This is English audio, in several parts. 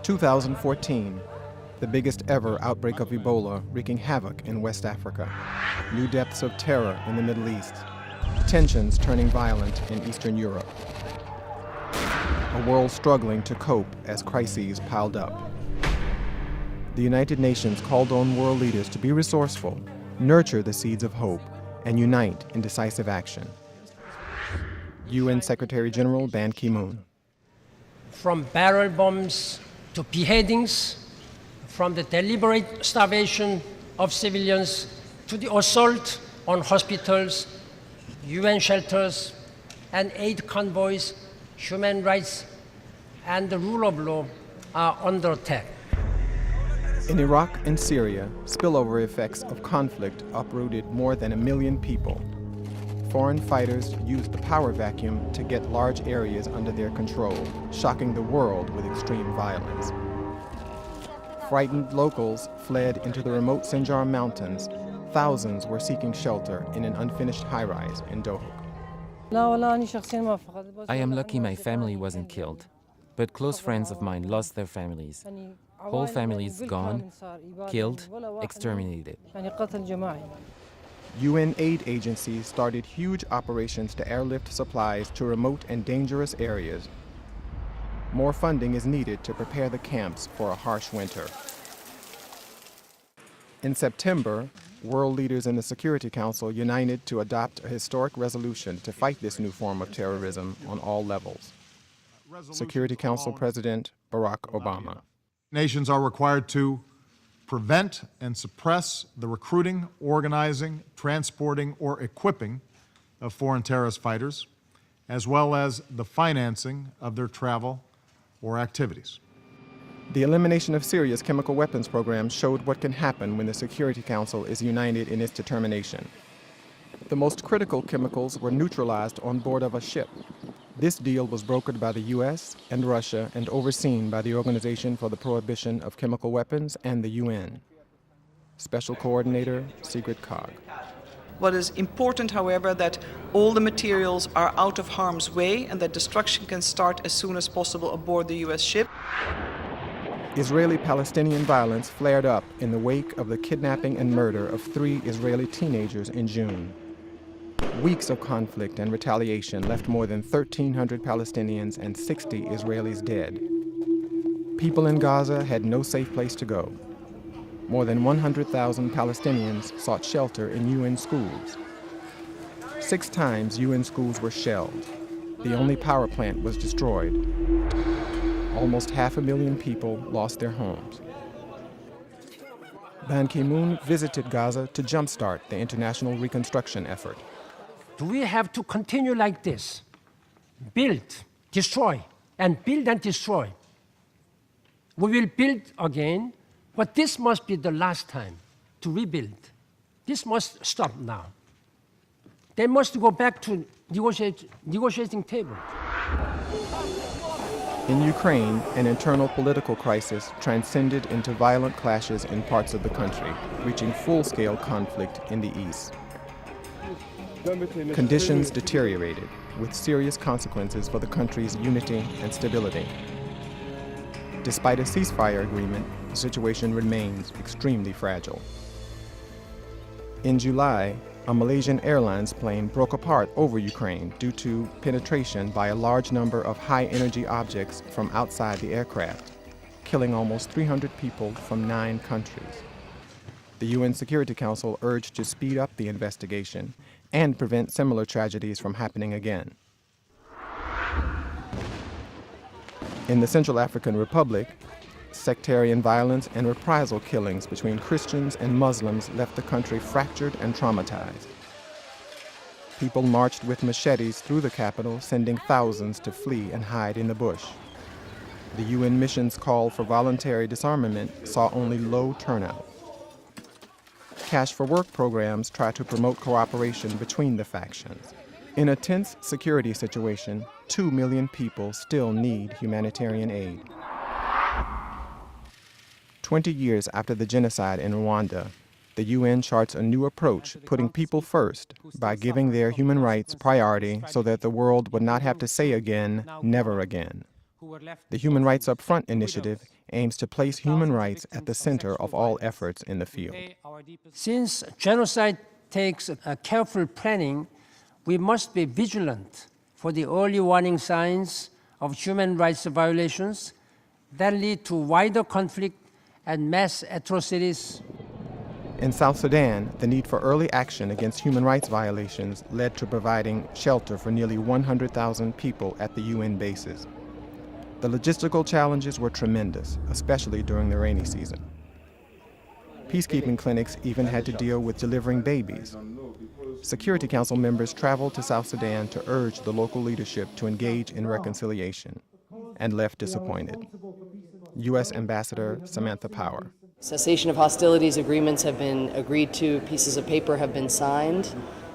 2014, the biggest ever outbreak of Ebola wreaking havoc in West Africa. New depths of terror in the Middle East. Tensions turning violent in Eastern Europe. A world struggling to cope as crises piled up. The United Nations called on world leaders to be resourceful, nurture the seeds of hope, and unite in decisive action. UN Secretary General Ban Ki-moon. From barrel bombs to beheadings, from the deliberate starvation of civilians to the assault on hospitals, UN shelters, and aid convoys, human rights and the rule of law are under attack. In Iraq and Syria, spillover effects of conflict uprooted more than 1 million people. Foreign fighters used the power vacuum to get large areas under their control, shocking the world with extreme violence. Frightened locals fled into the remote Sinjar Mountains. Thousands were seeking shelter in an unfinished high-rise in Dohuk. I am lucky my family wasn't killed, but close friends of mine lost their families. Whole families gone, killed, exterminated. UN aid agencies started huge operations to airlift supplies to remote and dangerous areas. More funding is needed to prepare the camps for a harsh winter. In September, world leaders in the Security Council united to adopt a historic resolution to fight this new form of terrorism on all levels. Security Council President Barack Obama. Nations are required to prevent and suppress the recruiting, organizing, transporting, or equipping of foreign terrorist fighters, as well as the financing of their travel or activities. The elimination of Syria's chemical weapons program showed what can happen when the Security Council is united in its determination. The most critical chemicals were neutralized on board of a ship. This deal was brokered by the US and Russia and overseen by the Organization for the Prohibition of Chemical Weapons and the UN. Special Coordinator Sigrid Kaag. What is important, however, that all the materials are out of harm's way and that destruction can start as soon as possible aboard the US ship. Israeli-Palestinian violence flared up in the wake of the kidnapping and murder of 3 Israeli teenagers in June. Weeks of conflict and retaliation left more than 1,300 Palestinians and 60 Israelis dead. People in Gaza had no safe place to go. More than 100,000 Palestinians sought shelter in UN schools. 6 times UN schools were shelled. The only power plant was destroyed. Almost 500,000 people lost their homes. Ban Ki-moon visited Gaza to jumpstart the international reconstruction effort. Do we have to continue like this? Build, destroy, and build and destroy. We will build again, but this must be the last time to rebuild. This must stop now. They must go back to negotiating table. In Ukraine, an internal political crisis transcended into violent clashes in parts of the country, reaching full-scale conflict in the east. Conditions deteriorated, with serious consequences for the country's unity and stability. Despite a ceasefire agreement, the situation remains extremely fragile. In July, a Malaysian Airlines plane broke apart over Ukraine due to penetration by a large number of high-energy objects from outside the aircraft, killing almost 300 people from 9 countries. The UN Security Council urged to speed up the investigation and prevent similar tragedies from happening again. In the Central African Republic, sectarian violence and reprisal killings between Christians and Muslims left the country fractured and traumatized. People marched with machetes through the capital, sending thousands to flee and hide in the bush. The UN mission's call for voluntary disarmament saw only low turnout. Cash for Work programs try to promote cooperation between the factions. In a tense security situation, 2 million people still need humanitarian aid. 20 years after the genocide in Rwanda, the UN charts a new approach, putting people first by giving their human rights priority so that the world would not have to say again, never again. The Human Rights Up Front initiative aims to place human rights at the center of all efforts in the field. Since genocide takes a careful planning, we must be vigilant for the early warning signs of human rights violations that lead to wider conflict and mass atrocities. In South Sudan, the need for early action against human rights violations led to providing shelter for nearly 100,000 people at the UN bases. The logistical challenges were tremendous, especially during the rainy season. Peacekeeping clinics even had to deal with delivering babies. Security Council members traveled to South Sudan to urge the local leadership to engage in reconciliation, and left disappointed. U.S. Ambassador Samantha Power. Cessation of hostilities agreements have been agreed to, pieces of paper have been signed,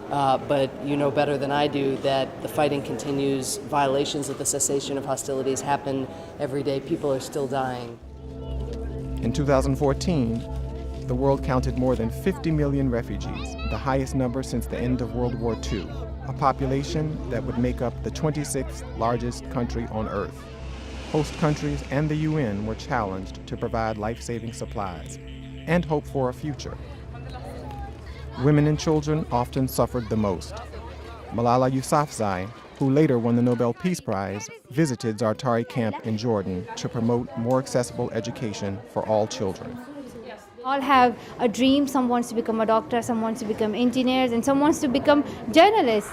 but you know better than I do that the fighting continues, violations of the cessation of hostilities happen every day, people are still dying. In 2014, the world counted more than 50 million refugees, the highest number since the end of World War II, a population that would make up the 26th largest country on Earth. Host countries and the UN were challenged to provide life-saving supplies and hope for a future. Women and children often suffered the most. Malala Yousafzai, who later won the Nobel Peace Prize, visited Zartari camp in Jordan to promote more accessible education for all children. All have a dream. Some wants to become a doctor, some wants to become engineers, and some wants to become journalists.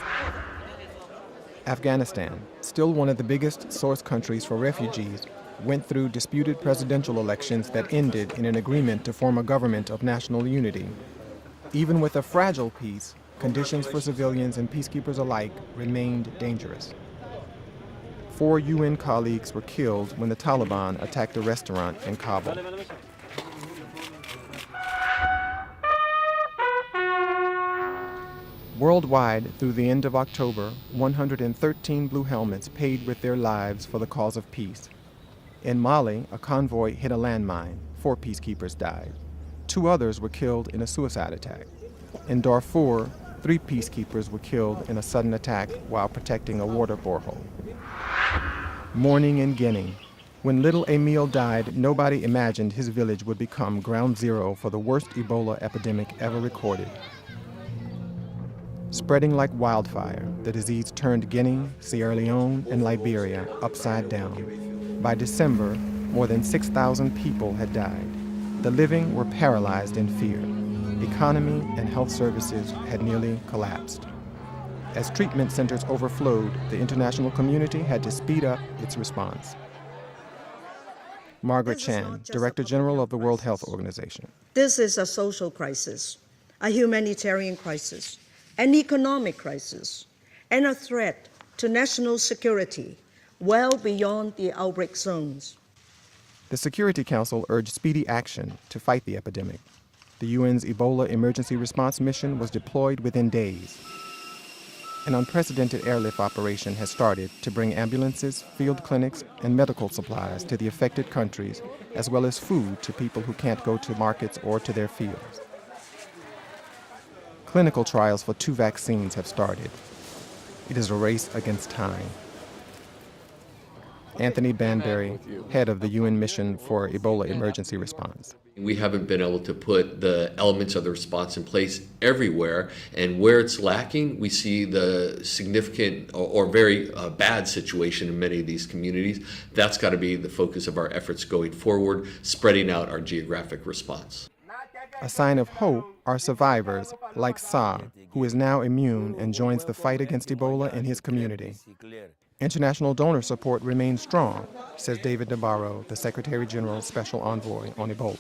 Afghanistan, still one of the biggest source countries for refugees, went through disputed presidential elections that ended in an agreement to form a government of national unity. Even with a fragile peace, conditions for civilians and peacekeepers alike remained dangerous. 4 UN colleagues were killed when the Taliban attacked a restaurant in Kabul. Worldwide, through the end of October, 113 Blue Helmets paid with their lives for the cause of peace. In Mali, a convoy hit a landmine. 4 peacekeepers died. 2 others were killed in a suicide attack. In Darfur, 3 peacekeepers were killed in a sudden attack while protecting a water borehole. Mourning in Guinea. When little Emile died, nobody imagined his village would become ground zero for the worst Ebola epidemic ever recorded. Spreading like wildfire, the disease turned Guinea, Sierra Leone, and Liberia upside down. By December, more than 6,000 people had died. The living were paralyzed in fear. Economy and health services had nearly collapsed. As treatment centers overflowed, the international community had to speed up its response. Margaret Chan, Director General of the World Health Organization. This is a social crisis, a humanitarian crisis, an economic crisis, and a threat to national security well beyond the outbreak zones. The Security Council urged speedy action to fight the epidemic. The UN's Ebola Emergency Response Mission was deployed within days. An unprecedented airlift operation has started to bring ambulances, field clinics, and medical supplies to the affected countries, as well as food to people who can't go to markets or to their fields. Clinical trials for 2 vaccines have started. It is a race against time. Anthony Banbury, head of the UN mission for Ebola emergency response. We haven't been able to put the elements of the response in place everywhere, and where it's lacking, we see the significant or very bad situation in many of these communities. That's got to be the focus of our efforts going forward, spreading out our geographic response. A sign of hope are survivors like Sa, who is now immune and joins the fight against Ebola in his community. International donor support remains strong, says David Nabarro, the Secretary General's Special Envoy on Ebola.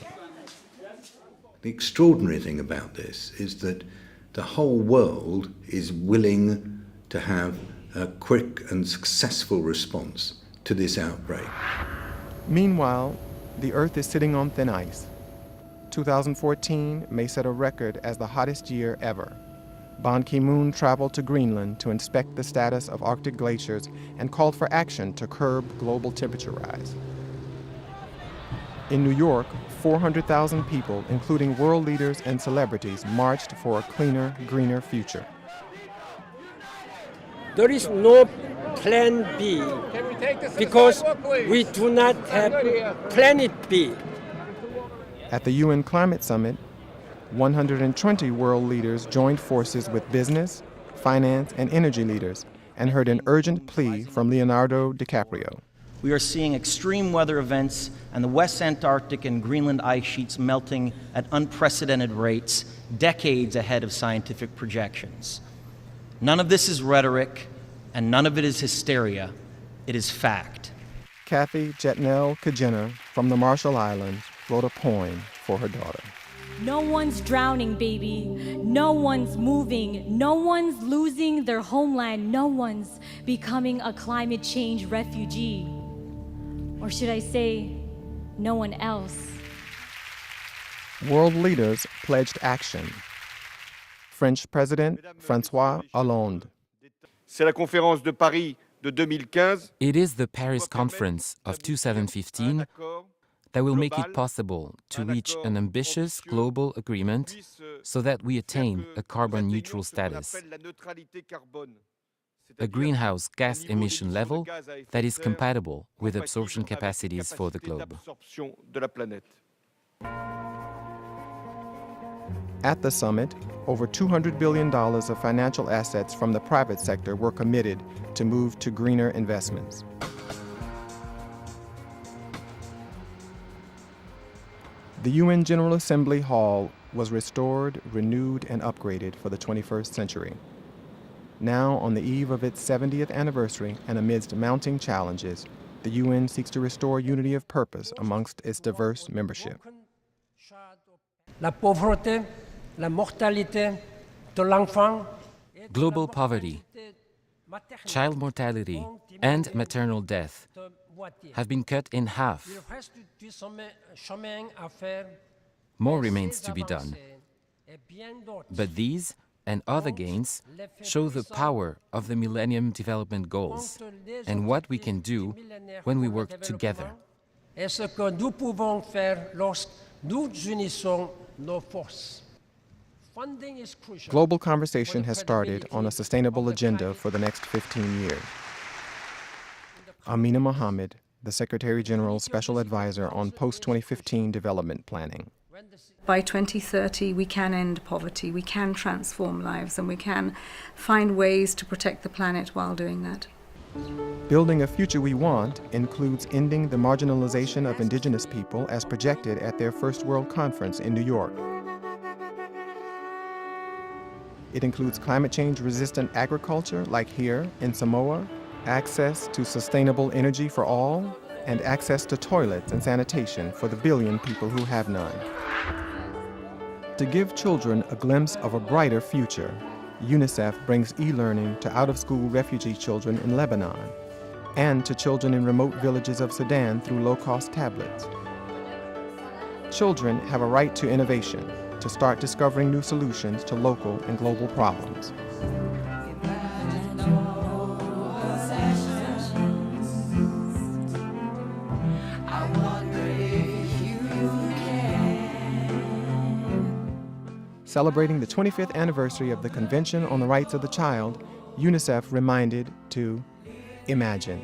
The extraordinary thing about this is that the whole world is willing to have a quick and successful response to this outbreak. Meanwhile, the Earth is sitting on thin ice. 2014 may set a record as the hottest year ever. Ban Ki-moon traveled to Greenland to inspect the status of Arctic glaciers and called for action to curb global temperature rise. In New York, 400,000 people, including world leaders and celebrities, marched for a cleaner, greener future. There is no plan B because we do not have Planet B. At the UN Climate Summit, 120 world leaders joined forces with business, finance, and energy leaders and heard an urgent plea from Leonardo DiCaprio. We are seeing extreme weather events and the West Antarctic and Greenland ice sheets melting at unprecedented rates, decades ahead of scientific projections. None of this is rhetoric, and none of it is hysteria. It is fact. Kathy Jetnell Kajena from the Marshall Islands wrote a poem for her daughter. No one's drowning, baby. No one's moving. No one's losing their homeland. No one's becoming a climate change refugee. Or should I say, no one else. World leaders pledged action. French President François Hollande. C'est la conférence de Paris de 2015. It is the Paris Conference of 2015 that will make it possible to reach an ambitious global agreement so that we attain a carbon-neutral status, a greenhouse gas emission level that is compatible with absorption capacities for the globe. At the summit, over $200 billion of financial assets from the private sector were committed to move to greener investments. The UN General Assembly Hall was restored, renewed, and upgraded for the 21st century. Now, on the eve of its 70th anniversary and amidst mounting challenges, the UN seeks to restore unity of purpose amongst its diverse membership. La pauvreté, la mortalité de l'enfant, global poverty, child mortality, and maternal death have been cut in half. More remains to be done. But these and other gains show the power of the Millennium Development Goals and what we can do when we work together. Et ce que nous pouvons faire lorsque nous unissons nos forces. Funding is crucial. Global conversation has started on a sustainable agenda for the next 15 years. Amina Mohammed, the Secretary General's Special Advisor on Post-2015 Development Planning. By 2030, we can end poverty, we can transform lives, and we can find ways to protect the planet while doing that. Building a future we want includes ending the marginalization of indigenous people as projected at their First World Conference in New York. It includes climate change-resistant agriculture, like here in Samoa, access to sustainable energy for all, and access to toilets and sanitation for the billion people who have none. To give children a glimpse of a brighter future, UNICEF brings e-learning to out-of-school refugee children in Lebanon and to children in remote villages of Sudan through low-cost tablets. Children have a right to innovation, to start discovering new solutions to local and global problems. Celebrating the 25th anniversary of the Convention on the Rights of the Child, UNICEF reminded to imagine.